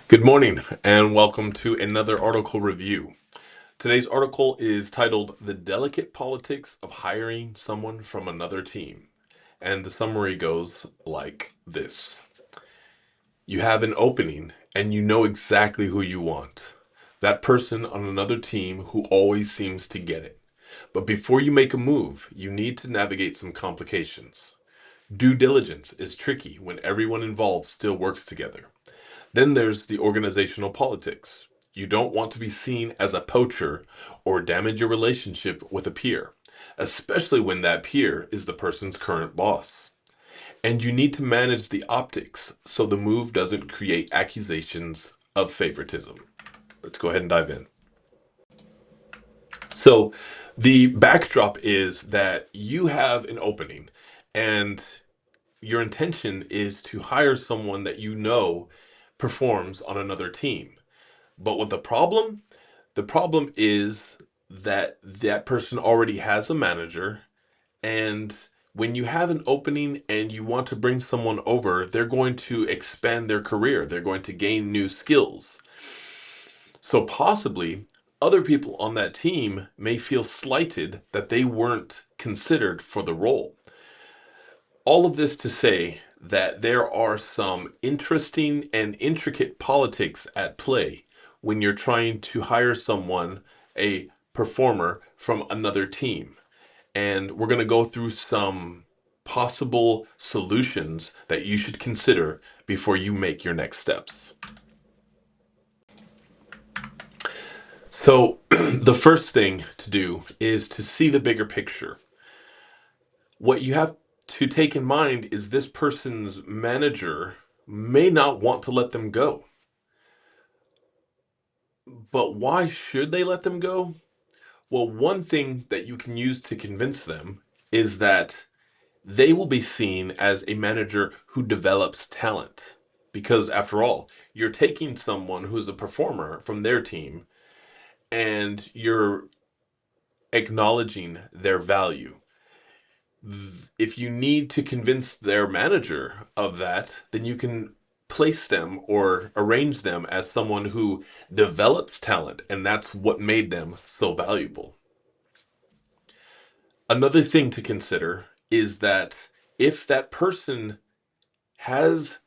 Good morning and welcome to another article review. Today's article is titled The Delicate Politics of Hiring Someone from Another Team. And the summary goes like this. You have an opening and you know exactly who you want. That person on another team who always seems to get it. But before you make a move, you need to navigate some complications. Due diligence is tricky when everyone involved still works together. Then there's the organizational politics. You don't want to be seen as a poacher or damage your relationship with a peer, especially when that peer is the person's current boss. And you need to manage the optics so the move doesn't create accusations of favoritism. Let's go ahead and dive in. So, the backdrop is that you have an opening and your intention is to hire someone that you know performs on another team. But with the problem? The problem is that that person already has a manager, and when you have an opening and you want to bring someone over, they're going to expand their career. They're going to gain new skills. So possibly other people on that team may feel slighted that they weren't considered for the role. All of this to say that there are some interesting and intricate politics at play when you're trying to hire someone, a performer from another team. And we're going to go through some possible solutions that you should consider before you make your next steps. So, the first thing to do is to see the bigger picture. What you have to take in mind is this person's manager may not want to let them go. But why should they let them go? Well, one thing that you can use to convince them is that they will be seen as a manager who develops talent. Because after all, you're taking someone who's a performer from their team and you're acknowledging their value. If you need to convince their manager of that, then you can place them or arrange them as someone who develops talent, and that's what made them so valuable. Another thing to consider is that if that person has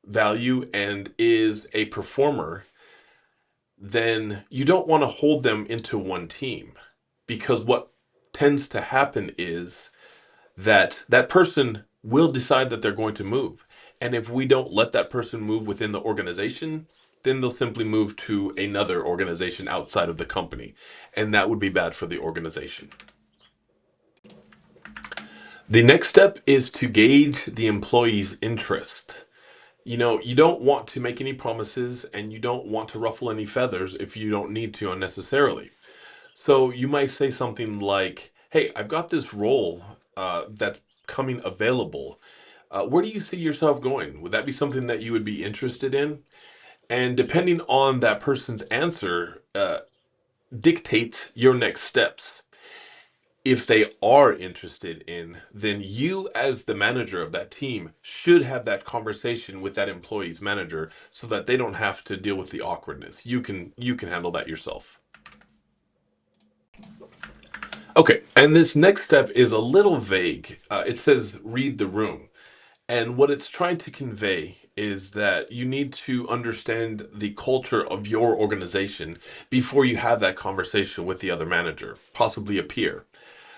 value and is a performer, then you don't want to hold them into one team because what tends to happen is that that person will decide that they're going to move. And if we don't let that person move within the organization, then they'll simply move to another organization outside of the company. And that would be bad for the organization. The next step is to gauge the employee's interest. You don't want to make any promises and you don't want to ruffle any feathers if you don't need to unnecessarily. So you might say something like, hey, I've got this role that's coming available. Where do you see yourself going? Would that be something that you would be interested in? And depending on that person's answer, dictates your next steps. If they are interested in, then you as the manager of that team should have that conversation with that employee's manager so that they don't have to deal with the awkwardness. You can handle that yourself. Okay, and this next step is a little vague. It says read the room. And what it's trying to convey is that you need to understand the culture of your organization before you have that conversation with the other manager, possibly a peer.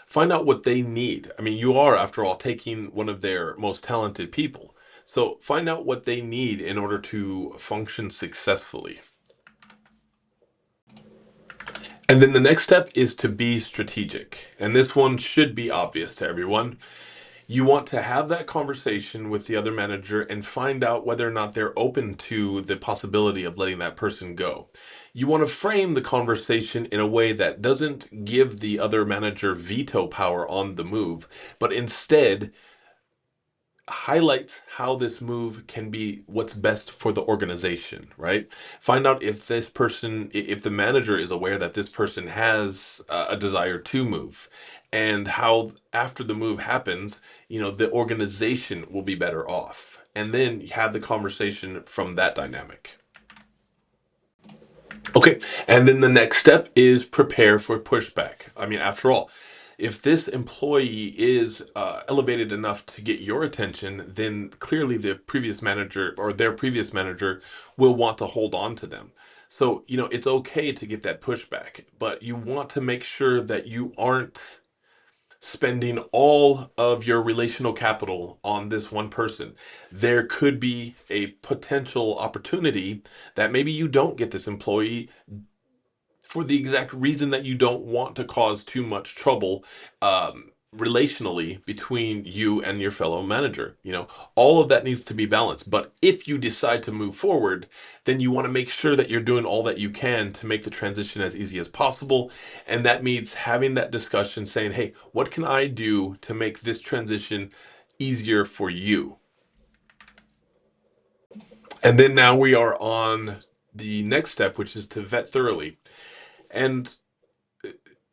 Find out what they need. I mean, you are, after all, taking one of their most talented people. So find out what they need in order to function successfully. And then the next step is to be strategic. And this one should be obvious to everyone. You want to have that conversation with the other manager and find out whether or not they're open to the possibility of letting that person go. You want to frame the conversation in a way that doesn't give the other manager veto power on the move, but instead highlights how this move can be what's best for the organization, right? Find out if this person, if the manager is aware that this person has a desire to move, and how after the move happens, the organization will be better off. And then have the conversation from that dynamic. Okay. And then the next step is prepare for pushback. I mean, after all, if this employee is elevated enough to get your attention, then clearly the previous manager or their previous manager will want to hold on to them. So, it's okay to get that pushback, but you want to make sure that you aren't spending all of your relational capital on this one person. There could be a potential opportunity that maybe you don't get this employee for the exact reason that you don't want to cause too much trouble relationally between you and your fellow manager. All of that needs to be balanced. But if you decide to move forward, then you want to make sure that you're doing all that you can to make the transition as easy as possible. And that means having that discussion saying, hey, what can I do to make this transition easier for you? And then now we are on the next step, which is to vet thoroughly. And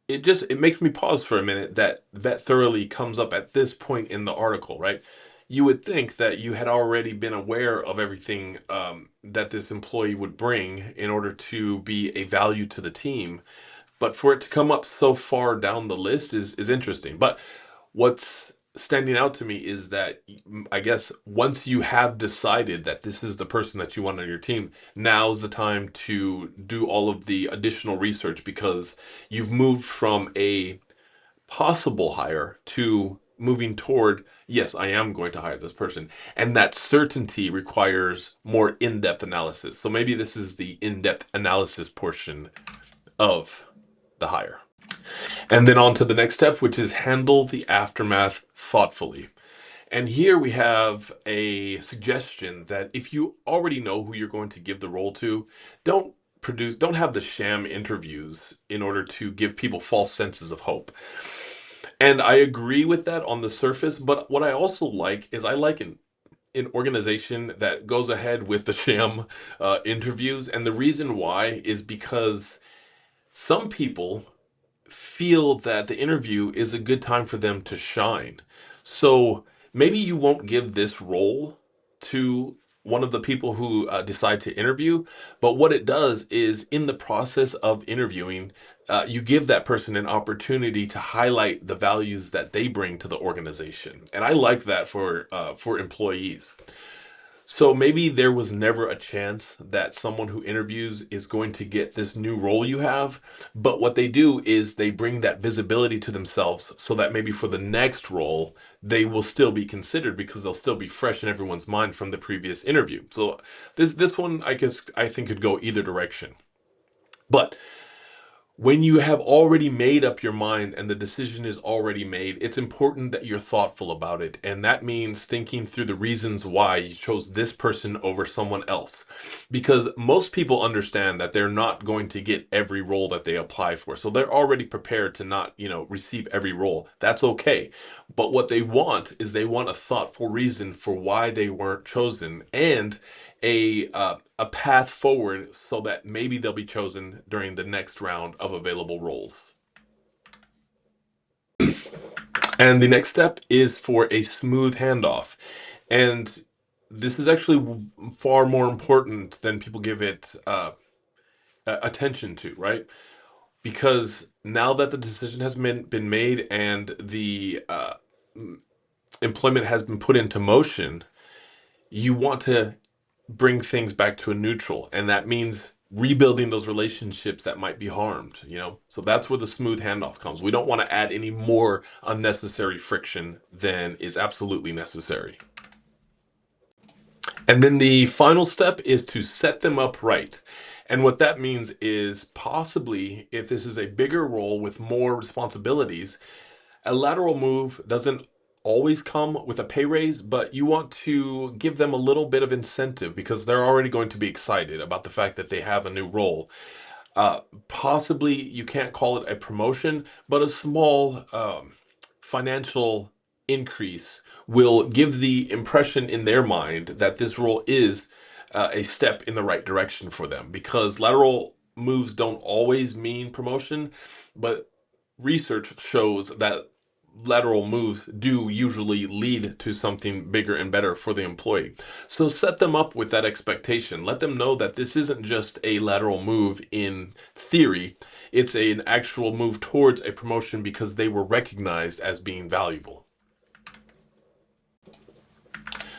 it makes me pause for a minute that vet thoroughly comes up at this point in the article, right? You would think that you had already been aware of everything that this employee would bring in order to be a value to the team, but for it to come up so far down the list is interesting. But what's standing out to me is that I guess once you have decided that this is the person that you want on your team, now's the time to do all of the additional research because you've moved from a possible hire to moving toward, yes, I am going to hire this person. And that certainty requires more in-depth analysis. So maybe this is the in-depth analysis portion of the hire. And then on to the next step, which is handle the aftermath thoughtfully. And here we have a suggestion that if you already know who you're going to give the role to, don't have the sham interviews in order to give people false senses of hope. And I agree with that on the surface, but what I also like is I like an organization that goes ahead with the sham interviews. And the reason why is because some people feel that the interview is a good time for them to shine. So maybe you won't give this role to one of the people who decide to interview, but what it does is in the process of interviewing, you give that person an opportunity to highlight the values that they bring to the organization. And I like that for employees. So maybe there was never a chance that someone who interviews is going to get this new role you have, but what they do is they bring that visibility to themselves so that maybe for the next role, they will still be considered because they'll still be fresh in everyone's mind from the previous interview. So this one I think could go either direction. But when you have already made up your mind and the decision is already made, it's important that you're thoughtful about it. And that means thinking through the reasons why you chose this person over someone else. Because most people understand that they're not going to get every role that they apply for. So they're already prepared to not, receive every role. That's okay. But what they want is they want a thoughtful reason for why they weren't chosen and a path forward so that maybe they'll be chosen during the next round of available roles. And the next step is for a smooth handoff. And this is actually far more important than people give it attention to, right? Because now that the decision has been made and the employment has been put into motion, you want to bring things back to a neutral, and that means rebuilding those relationships that might be harmed. So that's where the smooth handoff comes. We don't want to add any more unnecessary friction than is absolutely necessary. And then the final step is to set them up right. And what that means is possibly if this is a bigger role with more responsibilities, a lateral move doesn't always come with a pay raise, but you want to give them a little bit of incentive because they're already going to be excited about the fact that they have a new role. Possibly you can't call it a promotion, but a small financial increase will give the impression in their mind that this role is a step in the right direction for them because lateral moves don't always mean promotion, but research shows that lateral moves do usually lead to something bigger and better for the employee. So set them up with that expectation. Let them know that this isn't just a lateral move in theory, it's an actual move towards a promotion because they were recognized as being valuable.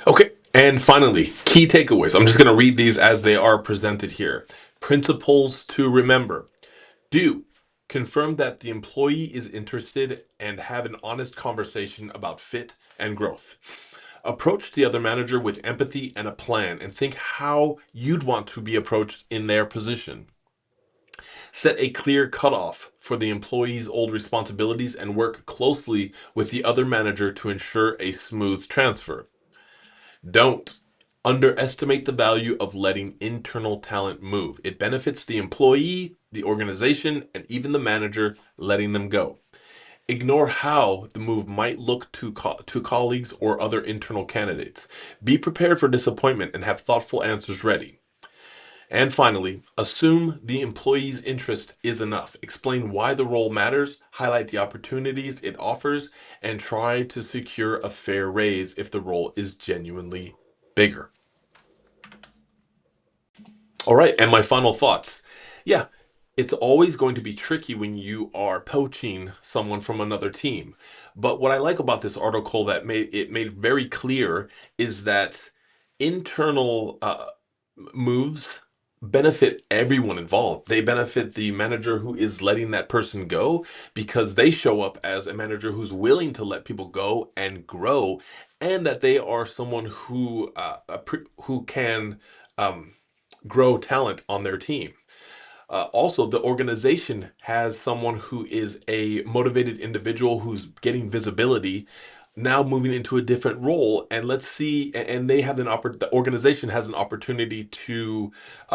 Okay, and finally, key takeaways. I'm just going to read these as they are presented here. Principles to remember. Do confirm that the employee is interested and have an honest conversation about fit and growth. Approach the other manager with empathy and a plan, and think how you'd want to be approached in their position. Set a clear cutoff for the employee's old responsibilities and work closely with the other manager to ensure a smooth transfer. Don't underestimate the value of letting internal talent move. It benefits the employee, the organization, and even the manager letting them go. Ignore how the move might look to colleagues or other internal candidates. Be prepared for disappointment and have thoughtful answers ready. And finally, assume the employee's interest is enough. Explain why the role matters, highlight the opportunities it offers, and try to secure a fair raise if the role is genuinely bigger. All right, and my final thoughts. Yeah, it's always going to be tricky when you are poaching someone from another team. But what I like about this article that made very clear is that internal moves benefit everyone involved. They benefit the manager who is letting that person go because they show up as a manager who's willing to let people go and grow, and that they are someone who can um, grow talent on their team. Also, the organization has someone who is a motivated individual who's getting visibility, now moving into a different role. And let's see, and they have the organization has an opportunity to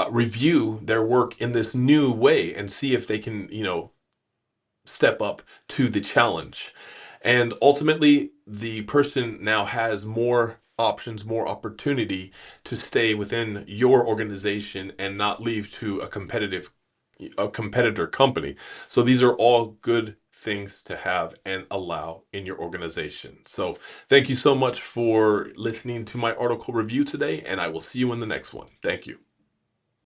review their work in this new way and see if they can, step up to the challenge. And ultimately, the person now has more options, more opportunity to stay within your organization and not leave to a competitor company. So these are all good things to have and allow in your organization. So thank you so much for listening to my article review today, and I will see you in the next one. Thank you.